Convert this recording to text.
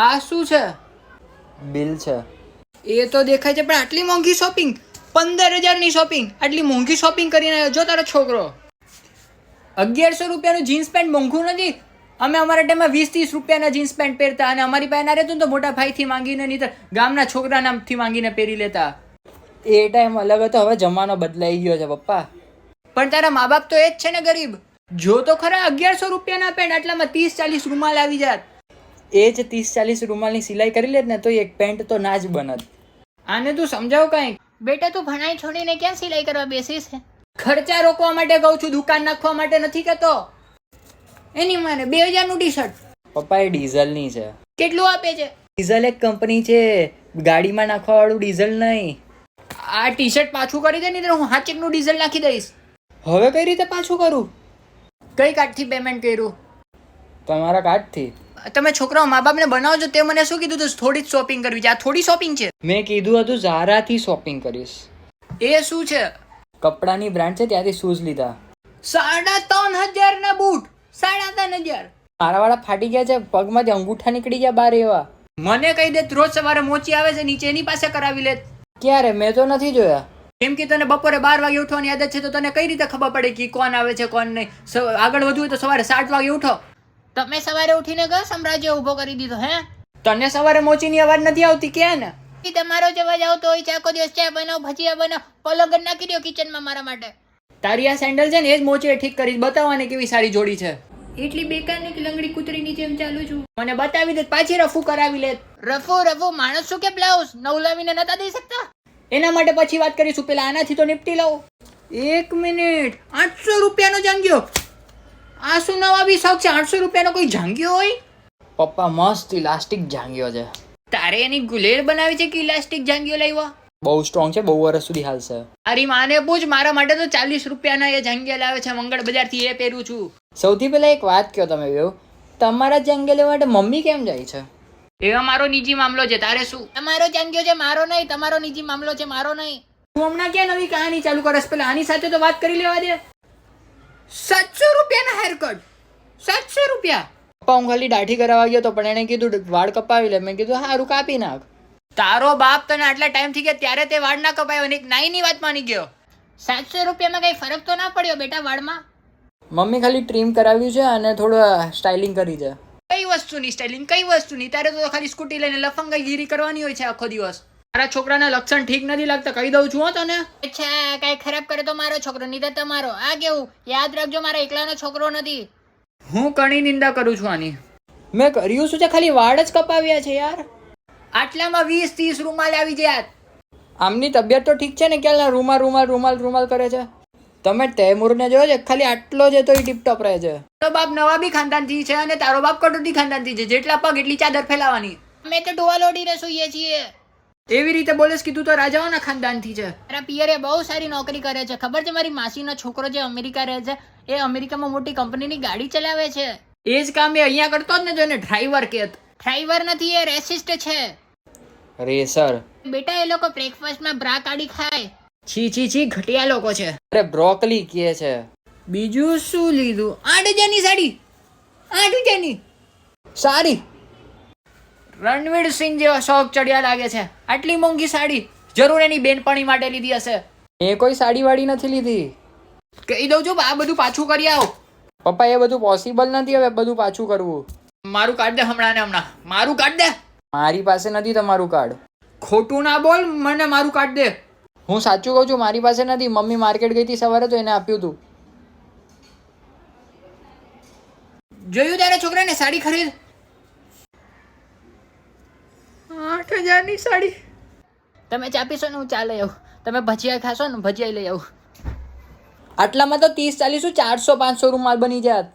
આ શું છે? બિલ છે. એ તો દેખાય છે, પણ આટલી મોંઘી શોપિંગ, 15,000ની શોપિંગ, આટલી મોંઘી શોપિંગ કરીને આવ્યો. જો તારો છોકરો 1100 રૂપિયાનું જીન્સ પેન્ટ મોંઘું નથી. અમે અમારા ટાઈમમાં 20-30 રૂપિયાના જીન્સ પેન્ટ પહેરતા, અને અમારી પાસે ના રહેતું તો મોટા ભાઈથી માંગીને, નહીં તો ગામના છોકરા નામથી માંગીને પહેરી લેતા. એ ટાઈમ અલગ હતો, હવે જમાનો બદલાઈ ગયો છે પપ્પા. પણ તારા મા બાપ તો એ જ છે ને ગરીબ. જો તો ખરા 1100 રૂપિયાના પેન્ટ આટલામાં 30-40 રૂમાલ આવી જાત. એ જ 30-40 રૂમાલની સિલાઈ કરી લે ને તો એક પેન્ટ તો ના જ બનત. આને તું સમજાવ કઈ. બેટા તું ભણાઈ છોડીને ક્યાં સિલાઈ કરવા બેસી છે? ખર્ચા રોકવા માટે કહું છું, દુકાન નાખવા માટે નથી કહેતો. એની માને 2000નું ટી શર્ટ. પપ્પા એ ડીઝલની છે. કેટલું આપે છે? ડીઝલ એક કંપની છે, ગાડીમાં નાખવા વાળું ડીઝલ નહીં. આ ટી શર્ટ પાછું કરી દે, નહીં તો હું 5 નું ડીઝલ નાખી દઈશ. હવે કઈ રીતે પાછું કરું? કઈ કાર્ડથી પેમેન્ટ કર્યું? તમારા કાર્ડથી. તમે છોકરાઓ મા બાપને બનાવો છો, તે મને શું કીધું તું થોડી જ શોપિંગ કરવી છે? આ થોડી શોપિંગ છે? મેં કીધું હતું ઝારાથી શોપિંગ કરીશ. એ શું છે? કપડાની બ્રાન્ડ છે, ત્યાંથી શૂઝ લીધા. 3,500 ના બૂટ. 3,500. મારા વાળા ફાટી ગયા છે, પગમાંથી અંગૂઠા નીકળી ગયા બાર એવા. મને કહી દે, રોજ સવારે મોચી આવે છે નીચે, એની પાસે કરાવી લે. ક્યારે? મેં તો નથી જોયા. કેમ કે તને બપોરે 12 વાગે ઉઠવાની આદત છે, તો તને કઈ રીતે ખબર પડે કે કોણ આવે છે કોણ નહીં? આગળ વધવું હોય તો સવારે 7 વાગે ઉઠો. તમે સવારે ઉઠીને કયો સામ્રાજ્ય ઉભો કરી દીધો હે? તને સવારે મોચીની અવાજ નથી આવતી કે ને? તમારો જ અવાજ આવતો હોય છે આખો દિવસ. ચા બનાવ, ભજીયા બનાવ, પલંગ જ નાખી દો કિચનમાં મારા માટે. તારી આ સેન્ડલ છે ને, એ જ મોચે ઠીક કરી બતાવવાની કેવી સારી જોડી છે. એટલી બેકાર ને કે લંગડી કૂતરીની જેમ ચાલુ છું. મને બતાવી દે, પાછી રફુ કરાવી લે. રફુ માણસ શું કે બ્લાઉઝ નવ લાવીને નતા દઈ શકતા? એના માટે પછી વાત કરીશું, પેલા આનાથી તો નિપટી લઉં. 1 મિનિટ, 800 રૂપિયાનો જાંગ્યો. આ શું નવા બી શોખ છે? 800 રૂપિયાનો કોઈ જાંગ્યો હોય? પપ્પા મસ્ત ઇલાસ્ટિક જાંગ્યો છે. તારે એની ગુલેર બનાવી છે કે ઇલાસ્ટિક જાંગ્યો લાવ્યા? બહુ સ્ટ્રોંગ છે, બહુ વર્ષ સુધી હાલશે. તારી માને પૂછ, મારા માટે તો 40 રૂપિયાના એ જાંગ્યા લાવે છે મંગળ બજારથી, એ પહેરું છું. સૌથી પહેલા એક વાત કહો તમે બેવ, તમારા જાંગ્યા લેવા માટે મમ્મી કેમ જાય છે? એ મારો નિજી મામલો છે, તારે શું? તમારો જાંગ્યો છે, મારો નહીં. તમારો નિજી મામલો છે, મારો નહીં. તું હમણાં ક્યાં નવી કહાની ચાલુ કરસ? પેલા આની સાથે તો વાત કરી લેવા દે. 700 રૂપિયાના હેરકટ. 700 રૂપિયા. પપ્પા હું ખાલી દાઢી કરાવવા ગયો તો, પણ એને કીધું વાળ કપાવી લે. મેં કીધું હારું કાપી નાખ. તારો બાપ તને આટલા ટાઈમ થી ગયા ત્યારે તે વાળ ના કપાયો ને એક નાઈની વાત માની ગયો. 700 રૂપિયામાં કઈ ફરક તો ના પડ્યો બેટા વાળમાં? મમ્મી ખાલી ટ્રીમ કરાવ્યું છે અને થોડું સ્ટાઇલિંગ કરી છે. કઈ વસ્તુની સ્ટાઇલિંગ? કઈ વસ્તુની? તારે તો ખાલી સ્કૂટી લઈને લફંગાગીરી કરવાની હોય છે આખો દિવસ. મારા છોકરાના લક્ષણ ઠીક નથી લાગતા, કહી દઉં છું હો તને. અચ્છા, કઈ ખરાબ કરે તો મારો છોકરો, નહીં તો તમારો. આ કેવું? યાદ રાખજો, મારા એકલાનો છોકરો નથી. હું ઘણી નિંદા કરું છું આની. મેં કર્યું શું છે? ખાલી વાળ જ કપાવ્યા છે યાર. આટલામાં 20-30 રૂમાલ આવી જાય. આમની તબિયત તો ઠીક છે ને, ક્યાં રૂમાલ કરે છે? તમે તૈમૂરને જોયો છે? ખાલી આટલો જ તો એ ટીપટોપ રહે છે. તારો બાપ નવાબી ખાનદાનથી છે અને તારો બાપ કટોતી ખાનદાનથી છે. જેટલા પગ એટલી ચાદર ફેલાવાની. અમે તો ટોવાલ ઓઢીને સૂઈએ છીએ. એવી રીતે બોલેસ કીધું તો રાજાઓના ખાનદાનથી છે. મારા પિયરે બહુ સારી નોકરી કરે છે. ખબર છે? મારી માસીનો છોકરો જે અમેરિકા રહે છે, એ અમેરિકામાં મોટી કંપનીની ગાડી ચલાવે છે. એ જ કામ એ અહીંયા કરતો જ ને, જો એને ડ્રાઈવર કે. ડ્રાઈવર નથી, એ રેસિસ્ટ છે. રેસર. બેટા એ લોકો બ્રેકફાસ્ટમાં બ્રા કાઢી ખાય. છી ઘટિયા લોકો છે. અરે બ્રોકલી કહે છે. બીજું શું લીધું? 8,000ની સાડી. 8,000ની સારી. રણવીર સિંહ જેવો શોખ ચડ્યા લાગે છે. આટલી મોંઘી સાડી જરૂર એની બેનપણી માટે લીધી હશે. એ કોઈ સાડી વાડી નથી લીધી. કહી દઉં છું, આ બધું પાછું કરી આવો. પપ્પા એ બધું પોસિબલ નથી હવે બધું પાછું કરવું. મારું કાર્ડ દે હમણાં ને હમણાં. મારું કાર્ડ દે. મારી પાસે નથી તમારું કાર્ડ. ખોટું ના બોલ, મને મારું કાર્ડ દે. હું સાચું કહું છું, મારી પાસે નથી. મમ્મી માર્કેટ ગઈ હતી સવારે તો એને આપ્યું હતું. જોયું તારા છોકરાને સાડી ખરીદ? 8,000ની સાડી. તમે ચા પીશો ને હું ચા લઈ આવું. તમે ભજીયા ખાશો ને ભજીયા લઈ આવું. આટલામાં તો 30-40 400-500 રૂમાલ બની જાત.